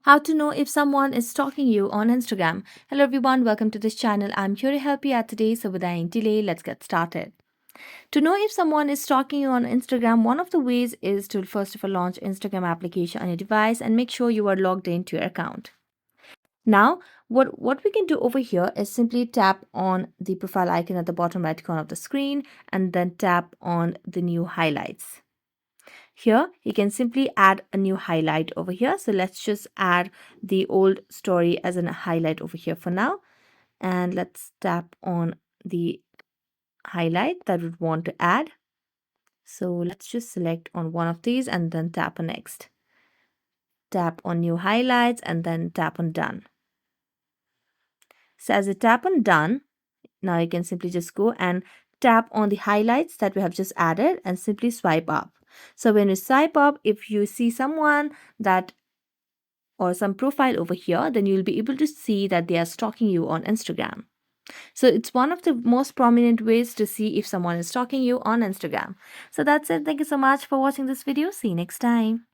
How to know if someone is stalking you on Instagram. Hello everyone, welcome to this channel. I'm here to help you out today. So without any delay, let's get started. To know if someone is stalking you on Instagram, one of the ways is to first of all launch Instagram application on your device and make sure you are logged into your account. Now, what we can do over here is simply tap on the profile icon at the bottom right corner of the screen and then tap on the new highlights. Here, you can simply add a new highlight over here. So let's just add the old story as a highlight over here for now. And let's tap on the highlight that we want to add. So let's just select on one of these and then tap on next. Tap on new highlights and then tap on done. So as you tap on done, now you can simply just go and tap on the highlights that we have just added and simply swipe up. So when you swipe up, if you see someone that or some profile over here, then you'll be able to see that they are stalking you on Instagram. So it's one of the most prominent ways to see if someone is stalking you on Instagram. So that's it. Thank you so much for watching this video. See you next time.